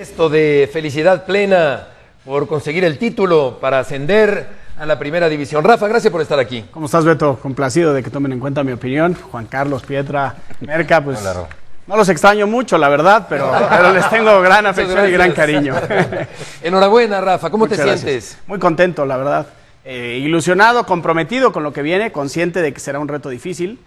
Esto de felicidad plena por conseguir el título para ascender a la primera división. Rafa, gracias por estar aquí. ¿Cómo estás, Beto? Complacido de que tomen en cuenta mi opinión. Juan Carlos, Pietra, Merca, pues claro. No los extraño mucho, la verdad, pero les tengo gran afección y gran cariño. Enhorabuena, Rafa. ¿Cómo te sientes? Gracias. Muy contento, la verdad. Ilusionado, comprometido con lo que viene, consciente de que será un reto difícil.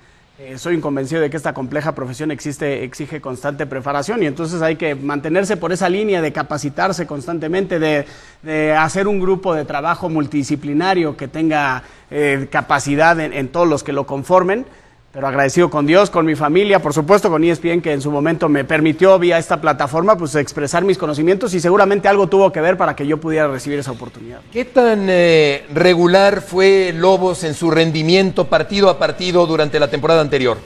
Soy convencido de que esta compleja profesión exige constante preparación y entonces hay que mantenerse por esa línea de capacitarse constantemente, de hacer un grupo de trabajo multidisciplinario que tenga capacidad en todos los que lo conformen. Pero agradecido con Dios, con mi familia, por supuesto con ESPN, que en su momento me permitió vía esta plataforma pues expresar mis conocimientos y seguramente algo tuvo que ver para que yo pudiera recibir esa oportunidad. ¿Qué tan regular fue Lobos en su rendimiento partido a partido durante la temporada anterior?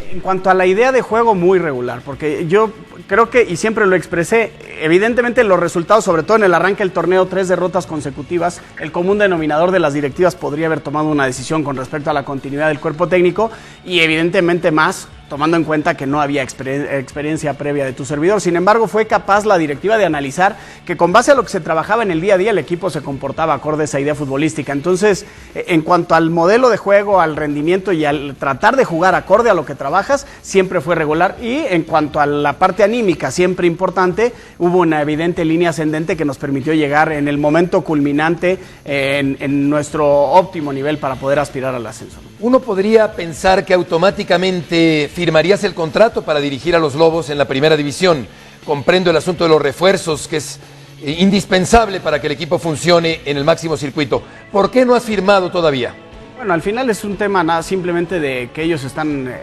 En cuanto a la idea de juego, muy regular, porque yo creo que, y siempre lo expresé, evidentemente los resultados, sobre todo en el arranque del torneo, 3 derrotas consecutivas, el común denominador de las directivas podría haber tomado una decisión con respecto a la continuidad del cuerpo técnico y evidentemente más tomando en cuenta que no había experiencia previa de tu servidor. Sin embargo, fue capaz la directiva de analizar que con base a lo que se trabajaba en el día a día, el equipo se comportaba acorde a esa idea futbolística. Entonces, en cuanto al modelo de juego, al rendimiento y al tratar de jugar acorde a lo que trabajas, siempre fue regular. Y en cuanto a la parte anímica, siempre importante, hubo una evidente línea ascendente que nos permitió llegar en el momento culminante en nuestro óptimo nivel para poder aspirar al ascenso. Uno podría pensar que automáticamente firmarías el contrato para dirigir a los Lobos en la primera división. Comprendo el asunto de los refuerzos, que es indispensable para que el equipo funcione en el máximo circuito. ¿Por qué no has firmado todavía? Bueno, al final es un tema nada simplemente de que ellos están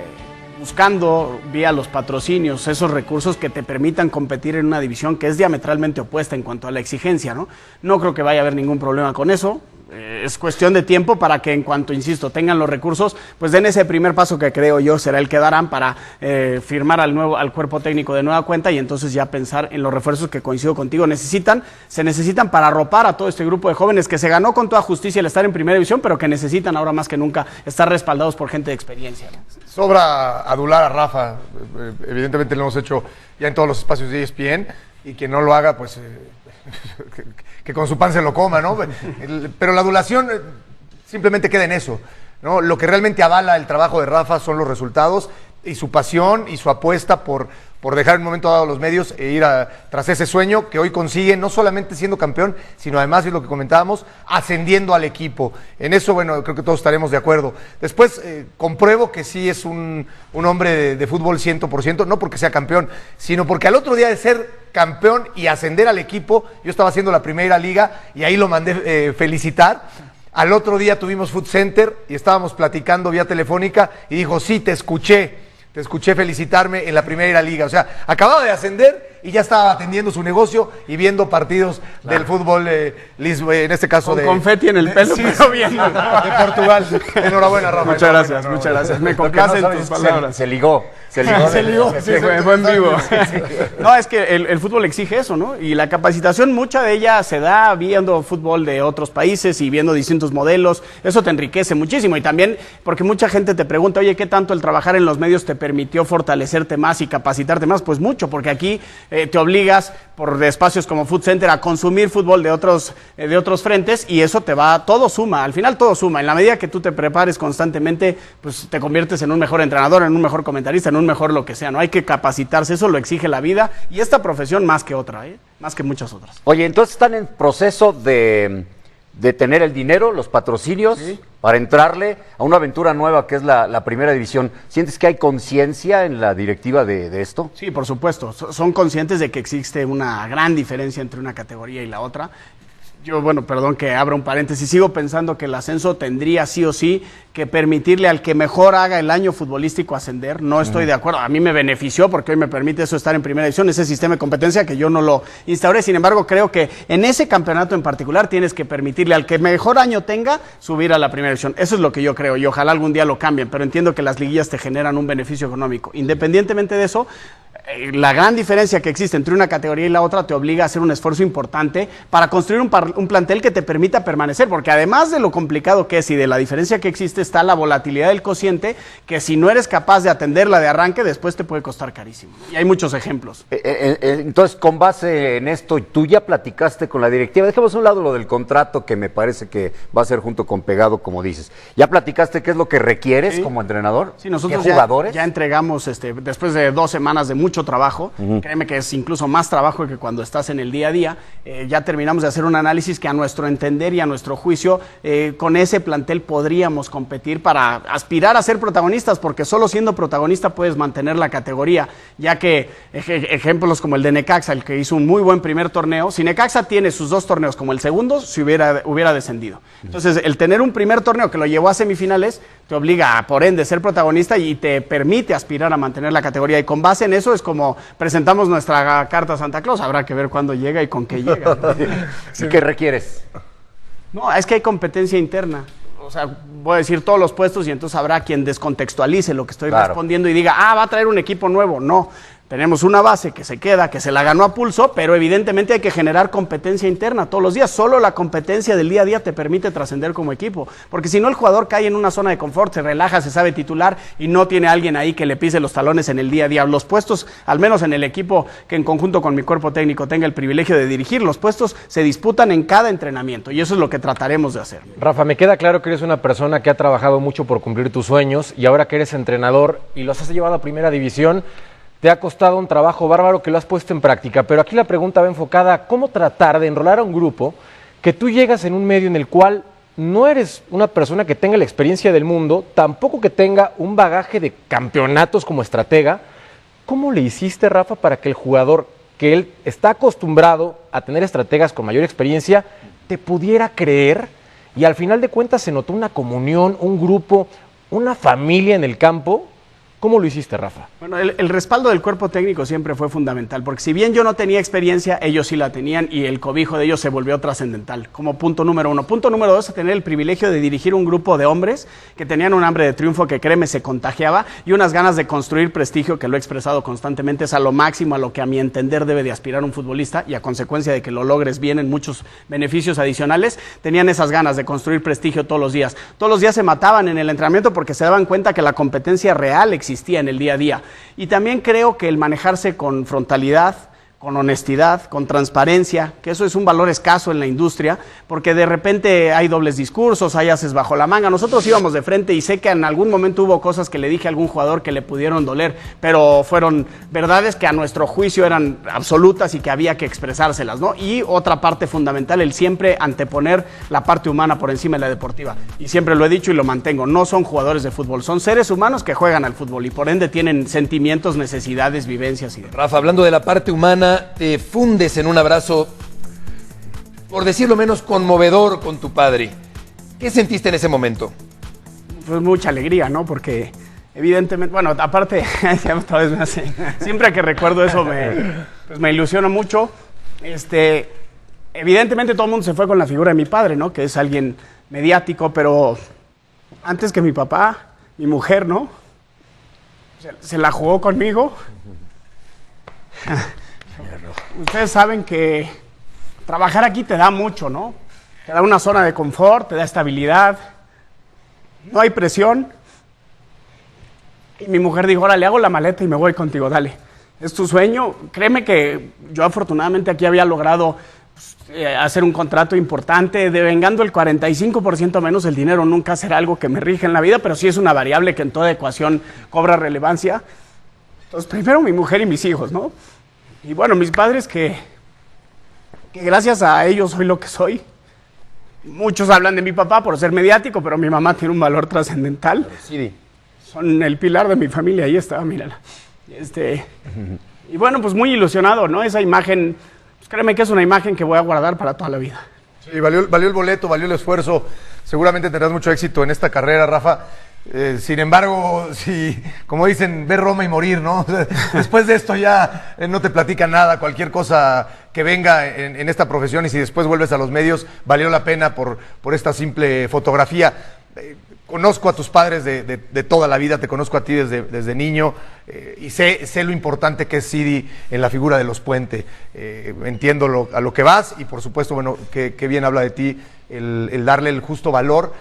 buscando vía los patrocinios esos recursos que te permitan competir en una división que es diametralmente opuesta en cuanto a la exigencia, ¿no? No creo que vaya a haber ningún problema con eso. Es cuestión de tiempo para que en cuanto, insisto, tengan los recursos, pues den ese primer paso que creo yo será el que darán para firmar al cuerpo técnico de nueva cuenta y entonces ya pensar en los refuerzos que coincido contigo se necesitan para arropar a todo este grupo de jóvenes que se ganó con toda justicia el estar en primera división, pero que necesitan ahora más que nunca estar respaldados por gente de experiencia, ¿no? Sobra adular a Rafa, evidentemente lo hemos hecho ya en todos los espacios de ESPN y quien no lo haga, pues que con su pan se lo coma, ¿no? Pero la adulación simplemente queda en eso, ¿no? Lo que realmente avala el trabajo de Rafa son los resultados y su pasión y su apuesta por dejar en un momento dado los medios e ir tras ese sueño que hoy consigue, no solamente siendo campeón, sino además, es lo que comentábamos, ascendiendo al equipo. En eso, bueno, creo que todos estaremos de acuerdo. Después, compruebo que sí es un hombre de fútbol 100%, no porque sea campeón, sino porque al otro día de ser campeón y ascender al equipo, yo estaba haciendo la primera liga y ahí lo mandé felicitar. Al otro día tuvimos Food Center y estábamos platicando vía telefónica y dijo, sí, te escuché felicitarme en la primera liga. O sea, acababa de ascender y ya estaba atendiendo su negocio y viendo partidos del fútbol, en este caso con confeti en el pelo, sí, pero bien, de Portugal. Enhorabuena, Rafa. Muchas gracias. Me complacen tus palabras. Se ligó. Sí, fue en vivo. No, es que el fútbol exige eso, ¿no? Y la capacitación, mucha de ella se da viendo fútbol de otros países y viendo distintos modelos. Eso te enriquece muchísimo. Y también porque mucha gente te pregunta, oye, ¿qué tanto el trabajar en los medios te permitió fortalecerte más y capacitarte más? Pues mucho, porque aquí te obligas por espacios como Food Center a consumir fútbol de otros frentes y eso todo suma. Al final todo suma. En la medida que tú te prepares constantemente, pues te conviertes en un mejor entrenador, en un mejor comentarista, en un mejor lo que sea, ¿no? Hay que capacitarse, eso lo exige la vida y esta profesión más que otra, más que muchas otras. Oye, entonces están en proceso de tener el dinero, los patrocinios, ¿sí?, para entrarle a una aventura nueva que es la primera división. ¿Sientes que hay conciencia en la directiva de esto? Sí, por supuesto, son conscientes de que existe una gran diferencia entre una categoría y la otra. Yo, perdón que abra un paréntesis, sigo pensando que el ascenso tendría sí o sí que permitirle al que mejor haga el año futbolístico ascender. No estoy de acuerdo, a mí me benefició porque hoy me permite eso estar en primera división, ese sistema de competencia que yo no lo instauré. Sin embargo, creo que en ese campeonato en particular tienes que permitirle al que mejor año tenga subir a la primera división. Eso es lo que yo creo y ojalá algún día lo cambien, pero entiendo que las liguillas te generan un beneficio económico. Independientemente de eso, la gran diferencia que existe entre una categoría y la otra te obliga a hacer un esfuerzo importante para construir un plantel que te permita permanecer, porque además de lo complicado que es y de la diferencia que existe, está la volatilidad del cociente, que si no eres capaz de atenderla de arranque, después te puede costar carísimo. Y hay muchos ejemplos. Entonces, con base en esto, tú ya platicaste con la directiva. Dejemos a un lado lo del contrato, que me parece que va a ser junto con pegado, como dices. ¿Ya platicaste qué es lo que requieres como entrenador? Sí, nosotros ¿Qué jugadores? ya entregamos, después de 2 semanas de mucho trabajo, créeme que es incluso más trabajo que cuando estás en el día a día, ya terminamos de hacer un análisis que a nuestro entender y a nuestro juicio, con ese plantel podríamos competir para aspirar a ser protagonistas, porque solo siendo protagonista puedes mantener la categoría, ya que ejemplos como el de Necaxa, el que hizo un muy buen primer torneo, si Necaxa tiene sus 2 torneos como el segundo, se hubiera descendido. Entonces, el tener un primer torneo que lo llevó a semifinales, te obliga a, por ende, ser protagonista y te permite aspirar a mantener la categoría. Y con base en eso es como presentamos nuestra carta a Santa Claus. Habrá que ver cuándo llega y con qué llega, ¿no? ¿Y qué requieres? No, es que hay competencia interna. O sea, voy a decir todos los puestos y entonces habrá quien descontextualice lo que estoy respondiendo y diga, va a traer un equipo nuevo. No, tenemos una base que se queda, que se la ganó a pulso, pero evidentemente hay que generar competencia interna todos los días. Solo la competencia del día a día te permite trascender como equipo. Porque si no, el jugador cae en una zona de confort, se relaja, se sabe titular y no tiene alguien ahí que le pise los talones en el día a día. Los puestos, al menos en el equipo que en conjunto con mi cuerpo técnico tenga el privilegio de dirigir, los puestos se disputan en cada entrenamiento y eso es lo que trataremos de hacer. Rafa, me queda claro que eres una persona que ha trabajado mucho por cumplir tus sueños y ahora que eres entrenador y los has llevado a primera división, te ha costado un trabajo bárbaro que lo has puesto en práctica, pero aquí la pregunta va enfocada a cómo tratar de enrolar a un grupo que tú llegas en un medio en el cual no eres una persona que tenga la experiencia del mundo, tampoco que tenga un bagaje de campeonatos como estratega. ¿Cómo le hiciste, Rafa, para que el jugador, que él está acostumbrado a tener estrategas con mayor experiencia, te pudiera creer? Y al final de cuentas se notó una comunión, un grupo, una familia en el campo. ¿Cómo lo hiciste, Rafa? Bueno, el respaldo del cuerpo técnico siempre fue fundamental, porque si bien yo no tenía experiencia, ellos sí la tenían y el cobijo de ellos se volvió trascendental, como punto número 1. Punto número 2, tener el privilegio de dirigir un grupo de hombres que tenían un hambre de triunfo que, créeme, se contagiaba y unas ganas de construir prestigio, que lo he expresado constantemente, es a lo máximo a lo que a mi entender debe de aspirar un futbolista y a consecuencia de que lo logres vienen muchos beneficios adicionales. Tenían esas ganas de construir prestigio todos los días. Todos los días se mataban en el entrenamiento porque se daban cuenta que la competencia real existía en el día a día. Y también creo que el manejarse con frontalidad, con honestidad, con transparencia, que eso es un valor escaso en la industria, porque de repente hay dobles discursos, hay haces bajo la manga. Nosotros íbamos de frente y sé que en algún momento hubo cosas que le dije a algún jugador que le pudieron doler, pero fueron verdades que a nuestro juicio eran absolutas y que había que expresárselas, ¿no? Y otra parte fundamental, el siempre anteponer la parte humana por encima de la deportiva. Y siempre lo he dicho y lo mantengo, no son jugadores de fútbol, son seres humanos que juegan al fútbol y por ende tienen sentimientos, necesidades, vivencias y demás. Rafa, hablando de la parte humana, te fundes en un abrazo, por decirlo menos, conmovedor con tu padre. ¿Qué sentiste en ese momento? Pues mucha alegría, ¿no? Porque evidentemente, bueno, aparte, otra vez me hace, siempre que recuerdo eso me ilusiona mucho. Evidentemente todo el mundo se fue con la figura de mi padre, ¿no? Que es alguien mediático, pero antes que mi papá, mi mujer, ¿no? Se la jugó conmigo. Ustedes saben que trabajar aquí te da mucho, ¿no? Te da una zona de confort, te da estabilidad, no hay presión. Y mi mujer dijo, órale, hago la maleta y me voy contigo, dale. Es tu sueño. Créeme que yo afortunadamente aquí había logrado hacer un contrato importante, devengando el 45% menos. El dinero nunca será algo que me rige en la vida, pero sí es una variable que en toda ecuación cobra relevancia. Entonces, primero mi mujer y mis hijos, ¿no? Y bueno, mis padres que gracias a ellos soy lo que soy. Muchos hablan de mi papá por ser mediático, pero mi mamá tiene un valor trascendental. Sí. Son el pilar de mi familia, ahí está, mírala. Y bueno, pues muy ilusionado, ¿no? Esa imagen, pues créeme que es una imagen que voy a guardar para toda la vida. Sí, valió el boleto, valió el esfuerzo. Seguramente tendrás mucho éxito en esta carrera, Rafa. Sin embargo, si, como dicen, ver Roma y morir, ¿no? O sea, después de esto ya no te platican nada, cualquier cosa que venga en esta profesión y si después vuelves a los medios, valió la pena por esta simple fotografía. Conozco a tus padres de toda la vida, te conozco a ti desde niño y sé lo importante que es Sidi en la figura de los Puente. Entiendo a lo que vas y por supuesto, bueno, que bien habla de ti el darle el justo valor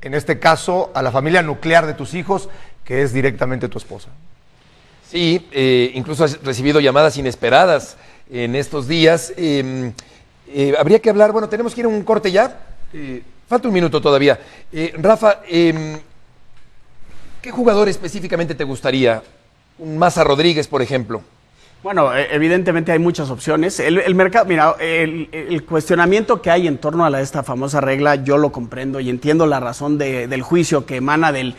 en este caso, a la familia nuclear de tus hijos, que es directamente tu esposa. Sí, incluso has recibido llamadas inesperadas en estos días. Habría que hablar, bueno, tenemos que ir a un corte ya. Falta un minuto todavía. Rafa, ¿qué jugador específicamente te gustaría? Un Maza Rodríguez, por ejemplo. Bueno, evidentemente hay muchas opciones. El mercado, mira, el cuestionamiento que hay en torno a esta famosa regla, yo lo comprendo y entiendo la razón del juicio que emana del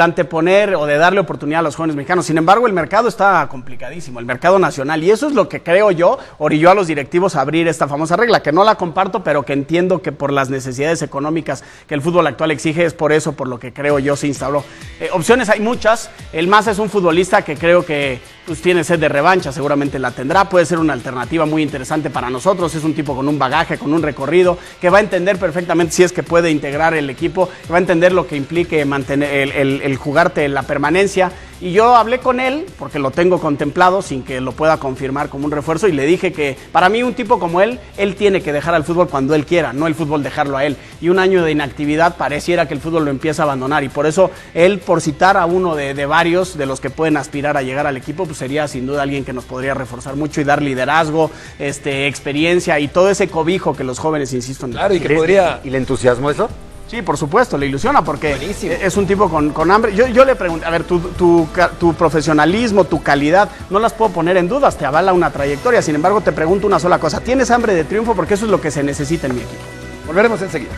anteponer o de darle oportunidad a los jóvenes mexicanos. Sin embargo, el mercado está complicadísimo, el mercado nacional, y eso es lo que creo yo orilló a los directivos a abrir esta famosa regla, que no la comparto, pero que entiendo que por las necesidades económicas que el fútbol actual exige, es por eso, por lo que creo yo se instauró. Opciones hay muchas. El Maza es un futbolista que creo que tiene sed de revancha, seguramente la tendrá, puede ser una alternativa muy interesante para nosotros, es un tipo con un bagaje, con un recorrido, que va a entender perfectamente si es que puede integrar el equipo, que va a entender lo que implique mantener el jugarte la permanencia, y yo hablé con él, porque lo tengo contemplado, sin que lo pueda confirmar como un refuerzo, y le dije que para mí un tipo como él tiene que dejar al fútbol cuando él quiera, no el fútbol dejarlo a él, y un año de inactividad pareciera que el fútbol lo empieza a abandonar, y por eso él, por citar a uno de varios de los que pueden aspirar a llegar al equipo, pues sería sin duda alguien que nos podría reforzar mucho y dar liderazgo, experiencia y todo ese cobijo que los jóvenes, insisto, claro, y que podría... ¿Y le entusiasmo eso? Sí, por supuesto, le ilusiona porque buenísimo. Es un tipo con hambre. Yo le pregunto, a ver, tu profesionalismo, tu calidad, no las puedo poner en dudas, te avala una trayectoria. Sin embargo, te pregunto una sola cosa, ¿tienes hambre de triunfo? Porque eso es lo que se necesita en mi equipo. Volveremos enseguida.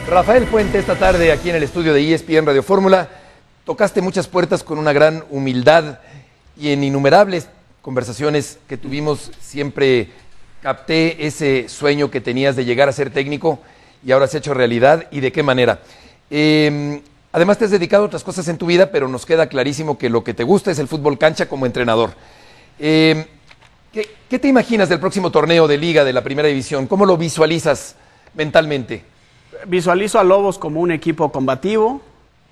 Rafael Puente, esta tarde aquí en el estudio de ESPN Radio Fórmula, tocaste muchas puertas con una gran humildad y en innumerables conversaciones que tuvimos siempre capté ese sueño que tenías de llegar a ser técnico y ahora se ha hecho realidad, y de qué manera. Además te has dedicado a otras cosas en tu vida, pero nos queda clarísimo que lo que te gusta es el fútbol cancha como entrenador. ¿Qué te imaginas del próximo torneo de liga de la primera división? ¿Cómo lo visualizas mentalmente? Visualizo a Lobos como un equipo combativo,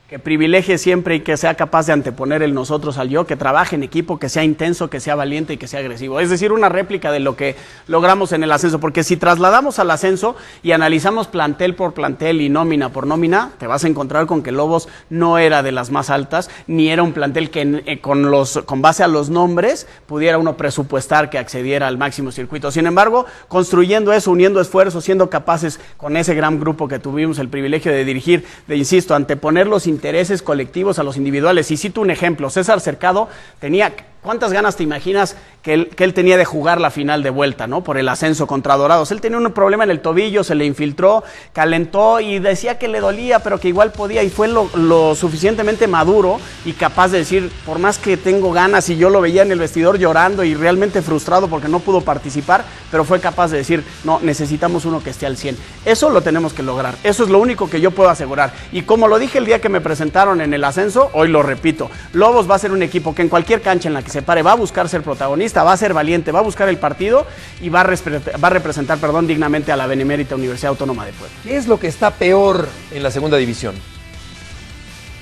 que privilegie siempre y que sea capaz de anteponer el nosotros al yo, que trabaje en equipo, que sea intenso, que sea valiente y que sea agresivo. Es decir, una réplica de lo que logramos en el ascenso, porque si trasladamos al ascenso y analizamos plantel por plantel y nómina por nómina, te vas a encontrar con que Lobos no era de las más altas, ni era un plantel que con base a los nombres pudiera uno presupuestar que accediera al máximo circuito. Sin embargo, construyendo eso, uniendo esfuerzos, siendo capaces con ese gran grupo que tuvimos el privilegio de dirigir, de, insisto, anteponer los intereses colectivos a los individuales. Y cito un ejemplo, César Cercado tenía... ¿Cuántas ganas te imaginas que él tenía de jugar la final de vuelta, ¿no? Por el ascenso contra Dorados. Él tenía un problema en el tobillo, se le infiltró, calentó y decía que le dolía, pero que igual podía, y fue lo suficientemente maduro y capaz de decir, por más que tengo ganas, y yo lo veía en el vestidor llorando y realmente frustrado porque no pudo participar, pero fue capaz de decir, no, necesitamos uno que esté al 100. Eso lo tenemos que lograr, eso es lo único que yo puedo asegurar. Y como lo dije el día que me presentaron en el ascenso, hoy lo repito, Lobos va a ser un equipo que en cualquier cancha en la que se pare va a buscar ser protagonista, va a ser valiente, va a buscar el partido y va a representar dignamente a la benemérita Universidad Autónoma de Puebla. ¿Qué es lo que está peor en la segunda división?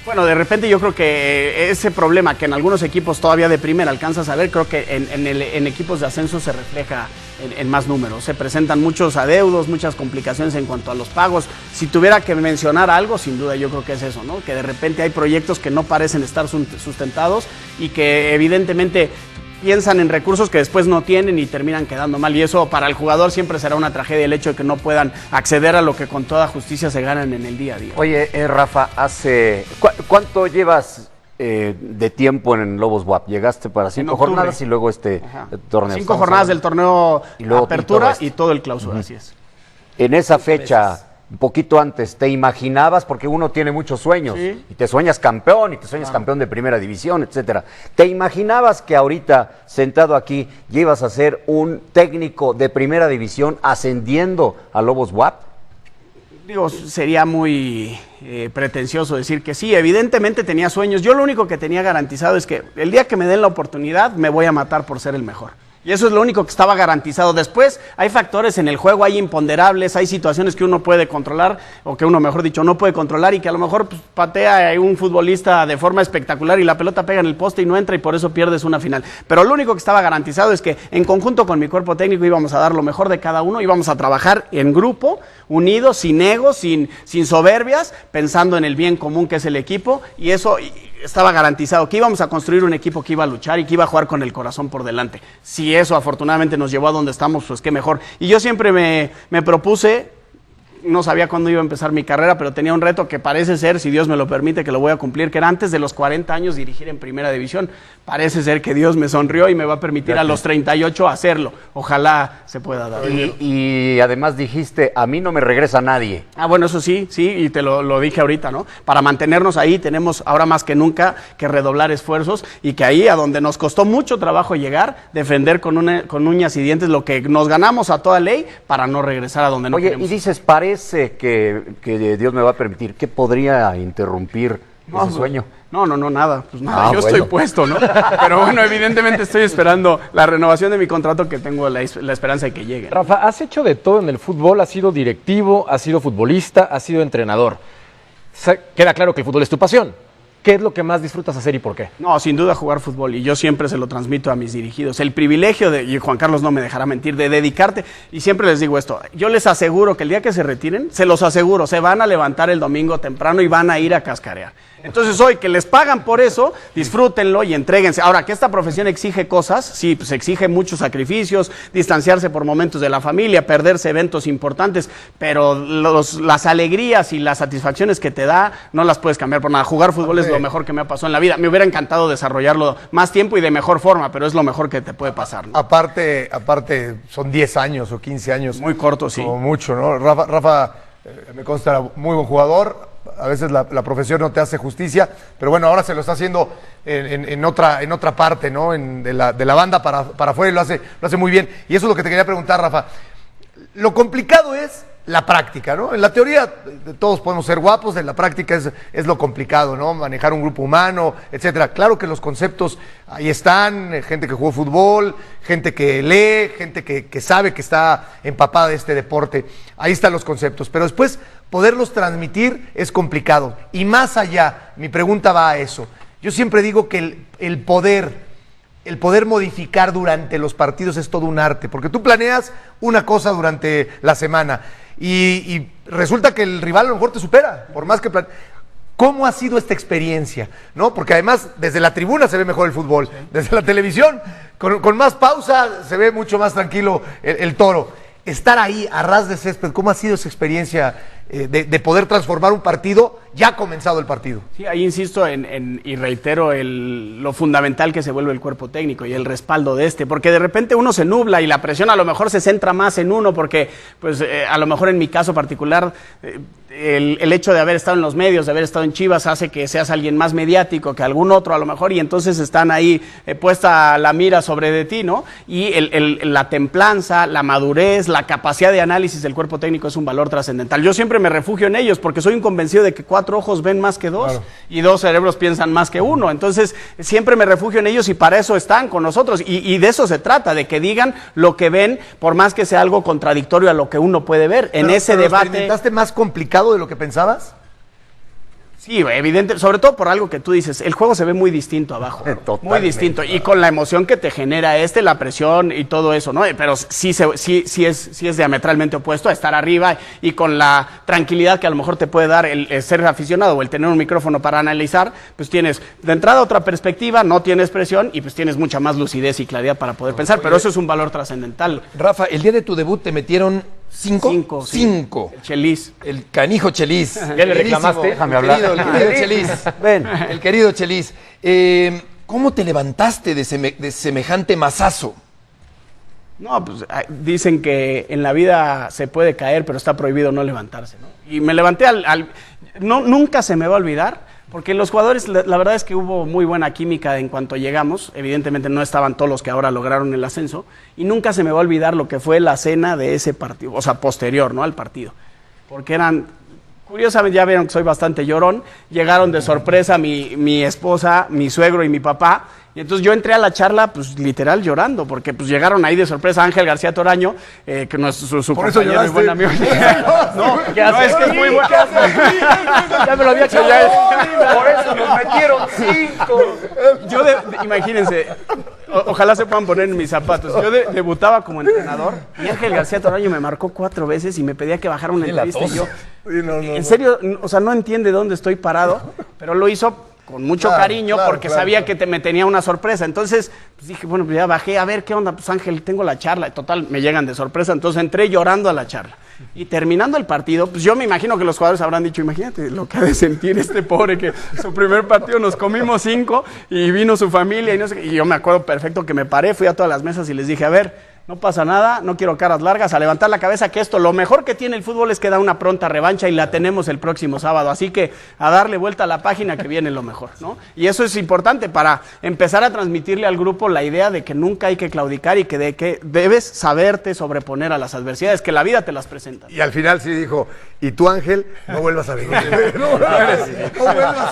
Bueno, de repente yo creo que ese problema que en algunos equipos todavía de primera alcanzas a ver, creo que en equipos de ascenso se refleja en más números. Se presentan muchos adeudos, muchas complicaciones en cuanto a los pagos. Si tuviera que mencionar algo, sin duda yo creo que es eso, ¿no? Que de repente hay proyectos que no parecen estar sustentados y que evidentemente piensan en recursos que después no tienen y terminan quedando mal, y eso para el jugador siempre será una tragedia, el hecho de que no puedan acceder a lo que con toda justicia se ganan en el día a día. Oye, Rafa, ¿cuánto llevas de tiempo en Lobos WAP? Llegaste para 5 jornadas y luego torneo. 5 jornadas del torneo y luego Apertura y todo el Clausura, así es. En esa fecha, un poquito antes, ¿te imaginabas? Porque uno tiene muchos sueños, sí, y te sueñas campeón, y te sueñas campeón de primera división, etcétera. ¿Te imaginabas que ahorita, sentado aquí, ya ibas a ser un técnico de primera división ascendiendo a Lobos WAP? Digo, sería muy pretencioso decir que sí, evidentemente tenía sueños. Yo lo único que tenía garantizado es que el día que me den la oportunidad me voy a matar por ser el mejor. Y eso es lo único que estaba garantizado. Después hay factores en el juego, hay imponderables, hay situaciones que uno puede controlar, o que uno, mejor dicho, no puede controlar, y que a lo mejor pues, patea a un futbolista de forma espectacular y la pelota pega en el poste y no entra, y por eso pierdes una final. Pero lo único que estaba garantizado es que en conjunto con mi cuerpo técnico íbamos a dar lo mejor de cada uno, íbamos a trabajar en grupo, unidos, sin egos, sin soberbias, pensando en el bien común que es el equipo, y eso estaba garantizado, que íbamos a construir un equipo que iba a luchar y que iba a jugar con el corazón por delante. Si eso afortunadamente nos llevó a donde estamos, pues qué mejor. Y yo siempre me propuse, no sabía cuándo iba a empezar mi carrera, pero tenía un reto que parece ser, si Dios me lo permite, que lo voy a cumplir, que era antes de los 40 años dirigir en primera división. Parece ser que Dios me sonrió y me va a permitir a los 38 hacerlo. Ojalá se pueda dar. Y además dijiste, a mí no me regresa nadie. Ah, bueno, eso sí, y te lo dije ahorita, ¿no? Para mantenernos ahí tenemos ahora más que nunca que redoblar esfuerzos, y que ahí, a donde nos costó mucho trabajo llegar, defender con uñas y dientes lo que nos ganamos a toda ley para no regresar a donde no queremos. Y dices, parece que Dios me va a permitir. ¿Qué podría interrumpir ese sueño? No, nada, pues nada, yo bueno. estoy puesto, ¿no? Pero bueno, evidentemente estoy esperando la renovación de mi contrato, que tengo la esperanza de que llegue. Rafa, has hecho de todo en el fútbol, has sido directivo, has sido futbolista, has sido entrenador. Queda claro que el fútbol es tu pasión. ¿Qué es lo que más disfrutas hacer y por qué? No, sin duda jugar fútbol, y yo siempre se lo transmito a mis dirigidos. El privilegio y Juan Carlos no me dejará mentir, de dedicarte, y siempre les digo esto, yo les aseguro que el día que se retiren, se los aseguro, se van a levantar el domingo temprano y van a ir a cascarear. Entonces hoy que les pagan por eso, disfrútenlo y entréguense. Ahora, que esta profesión exige cosas, sí, pues exige muchos sacrificios, distanciarse por momentos de la familia, perderse eventos importantes, pero las alegrías y las satisfacciones que te da, no las puedes cambiar por nada. Jugar fútbol es lo mejor que me ha pasado en la vida. Me hubiera encantado desarrollarlo más tiempo y de mejor forma, pero es lo mejor que te puede pasar, ¿no? Aparte, son 10 años o 15 años. Muy corto, sí. Como mucho, ¿no? Rafa me consta, era muy buen jugador. A veces la profesión no te hace justicia, pero bueno, ahora se lo está haciendo en otra parte, ¿no? De la banda para afuera, y lo hace muy bien. Y eso es lo que te quería preguntar, Rafa. Lo complicado es la práctica, ¿no? En la teoría todos podemos ser guapos, en la práctica es lo complicado, ¿no? Manejar un grupo humano, etcétera. Claro que los conceptos ahí están, gente que jugó fútbol, gente que lee, gente que sabe, que está empapada de este deporte. Ahí están los conceptos, pero después poderlos transmitir es complicado. Y más allá, mi pregunta va a eso. Yo siempre digo que el poder modificar durante los partidos es todo un arte, porque tú planeas una cosa durante la semana y resulta que el rival a lo mejor te supera, por más que ¿Cómo ha sido esta experiencia? ¿No? Porque además desde la tribuna se ve mejor el fútbol, desde la televisión con más pausa se ve mucho más tranquilo el toro. Estar ahí a ras de césped, ¿cómo ha sido esa experiencia de poder transformar un partido ya comenzado el partido? Sí, ahí insisto y reitero lo fundamental que se vuelve el cuerpo técnico y el respaldo de porque de repente uno se nubla y la presión a lo mejor se centra más en uno, porque pues a lo mejor en mi caso particular el hecho de haber estado en los medios, de haber estado en Chivas, hace que seas alguien más mediático que algún otro a lo mejor, y entonces están ahí puesta la mira sobre de ti, ¿no? Y la templanza, la madurez, la capacidad de análisis del cuerpo técnico es un valor trascendental. Yo siempre me refugio en ellos porque soy un convencido de que 4 ojos ven más que 2, claro, y 2 cerebros piensan más que 1. Entonces siempre me refugio en ellos y para eso están con nosotros, y de eso se trata, de que digan lo que ven, por más que sea algo contradictorio a lo que uno puede ver. En ese debate. ¿Lo experimentaste más complicado de lo que pensabas? Sí, evidente, sobre todo por algo que tú dices, el juego se ve muy distinto abajo, muy distinto, y con la emoción que te genera la presión y todo eso, ¿no? Pero sí es diametralmente opuesto a estar arriba y con la tranquilidad que a lo mejor te puede dar el ser aficionado o el tener un micrófono para analizar, pues tienes de entrada otra perspectiva, no tienes presión y pues tienes mucha más lucidez y claridad para poder pensar, pero eso es un valor trascendental. Rafa, el día de tu debut te metieron 5. Sí. El Chelis. El canijo Chelis. ¿Ya le reclamaste? Déjame hablar. El querido Chelis. Ven. El querido Chelis. ¿Cómo te levantaste de semejante mazazo? No, pues dicen que en la vida se puede caer, pero está prohibido no levantarse, ¿no? Y me levanté nunca se me va a olvidar. Porque los jugadores, la verdad es que hubo muy buena química en cuanto llegamos. Evidentemente no estaban todos los que ahora lograron el ascenso. Y nunca se me va a olvidar lo que fue la cena de ese partido, o sea, posterior, ¿no?, al partido. Porque eran Curiosamente, ya vieron que soy bastante llorón. Llegaron de sorpresa mi esposa, mi suegro y mi papá. Y entonces yo entré a la charla, pues literal llorando, porque pues llegaron ahí de sorpresa Ángel García Toraño, que no es su Por eso compañero y buen amigo. No, es que es muy bueno. Ya me lo había echado. Por eso nos metieron 5. Imagínense, ojalá se puedan poner en mis zapatos. Yo debutaba como entrenador y Ángel García Toraño me marcó 4 veces y me pedía que bajara una entrevista. Y yo, en serio, o sea, no entiende dónde estoy parado, pero lo hizo con mucho cariño porque sabía que me tenía una sorpresa. Entonces, pues dije, bueno, pues ya bajé, a ver qué onda, pues Ángel, tengo la charla. Total, me llegan de sorpresa, entonces entré llorando a la charla. Y terminando el partido, pues yo me imagino que los jugadores habrán dicho, imagínate lo que ha de sentir este pobre que su primer partido nos comimos 5 y vino su familia y no sé qué. Y yo me acuerdo perfecto que me paré, fui a todas las mesas y les dije, a ver, no pasa nada, no quiero caras largas, a levantar la cabeza, que esto, lo mejor que tiene el fútbol es que da una pronta revancha y la tenemos el próximo sábado, así que a darle vuelta a la página que viene lo mejor, ¿no? Y eso es importante para empezar a transmitirle al grupo la idea de que nunca hay que claudicar y que debes saberte sobreponer a las adversidades, que la vida te las presenta. Y al final sí dijo, y tú Ángel, no vuelvas a venir.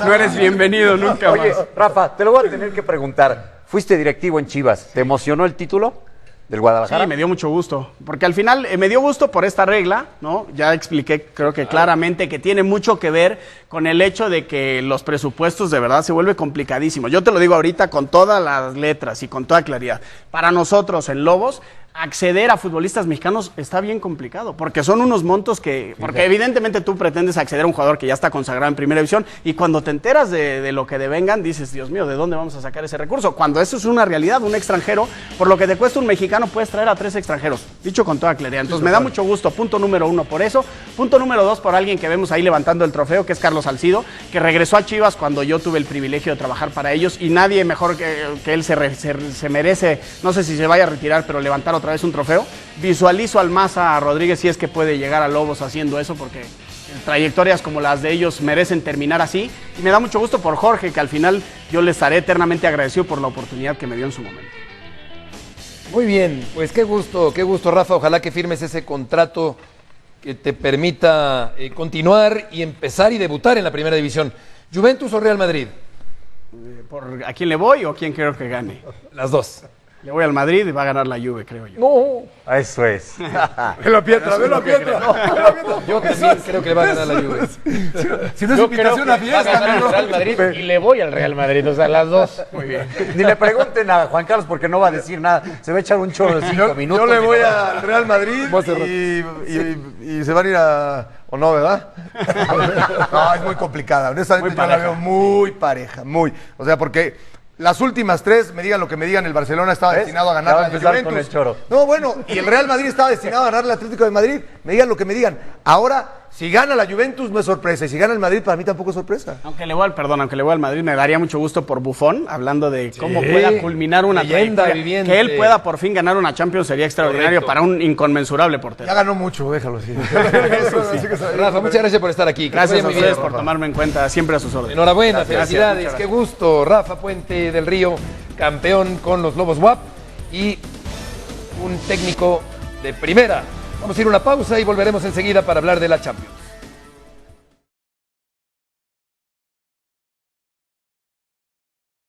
No eres bienvenido nunca Oye, más. Rafa, te lo voy a tener que preguntar. Fuiste directivo en Chivas, ¿te emocionó el título del Guadalajara? Sí, me dio mucho gusto, porque al final me dio gusto por esta regla, ¿no? Ya expliqué, creo que claramente, que tiene mucho que ver con el hecho de que los presupuestos de verdad se vuelve complicadísimo. Yo te lo digo ahorita con todas las letras y con toda claridad. Para nosotros en Lobos, acceder a futbolistas mexicanos está bien complicado, porque son unos montos porque evidentemente tú pretendes acceder a un jugador que ya está consagrado en primera división y cuando te enteras de lo que devengan, dices, Dios mío, ¿de dónde vamos a sacar ese recurso? Cuando eso es una realidad, un extranjero, por lo que te cuesta un mexicano, puedes traer a 3 extranjeros, dicho con toda claridad. Entonces me da mucho gusto, punto número 1 por eso, punto número 2 por alguien que vemos ahí levantando el trofeo, que es Carlos Salcido, que regresó a Chivas cuando yo tuve el privilegio de trabajar para ellos y nadie mejor que él se merece, no sé si se vaya a retirar, pero levantar otra vez un trofeo. Visualizo al Maza Rodríguez si es que puede llegar a Lobos haciendo eso, porque trayectorias como las de ellos merecen terminar así. Y me da mucho gusto por Jorge, que al final yo le estaré eternamente agradecido por la oportunidad que me dio en su momento. Muy bien, pues qué gusto, Rafa. Ojalá que firmes ese contrato que te permita continuar y empezar y debutar en la primera división. ¿Juventus o Real Madrid? ¿A quién le voy o quién creo que gane? Las dos. Le voy al Madrid y va a ganar la Juve, creo yo. No, eso es. Velo a Pietra, velo a Pietra. Yo también creo que va a ganar la Juve. Si no es invitación a fiesta, al Real Madrid y le voy al Real Madrid, o sea, las dos. Muy bien. Ni le pregunten a Juan Carlos porque no va a decir nada. Se va a echar un chorro de 5 minutos. Yo le voy al Real Madrid y se van a ir a... ¿O no, verdad? No, es muy complicada. Honestamente yo la veo muy pareja, muy. O sea, porque las últimas 3, me digan lo que me digan, el Barcelona estaba destinado a ganar Ya va a la empezar Juventus. con el choro. No, bueno, y el Real Madrid estaba destinado a ganar el Atlético de Madrid. Me digan lo que me digan. Ahora, si gana la Juventus no es sorpresa, y si gana el Madrid para mí tampoco es sorpresa. Aunque le voy al Madrid, me daría mucho gusto por Buffon, hablando de cómo pueda culminar una leyenda trayectoria. viviente. Que él pueda por fin ganar una Champions sería extraordinario. Correcto. para un inconmensurable portero. Ya ganó mucho, déjalo así. Rafa, muchas gracias por estar aquí. Que Gracias te a vaya muy ustedes bien. por tomarme en cuenta, siempre a sus órdenes. Enhorabuena, Gracias, felicidades, muchas qué gusto. Rafa Puente del Río, campeón con los Lobos WAP y un técnico de primera. Vamos a ir a una pausa y volveremos enseguida para hablar de la Champions.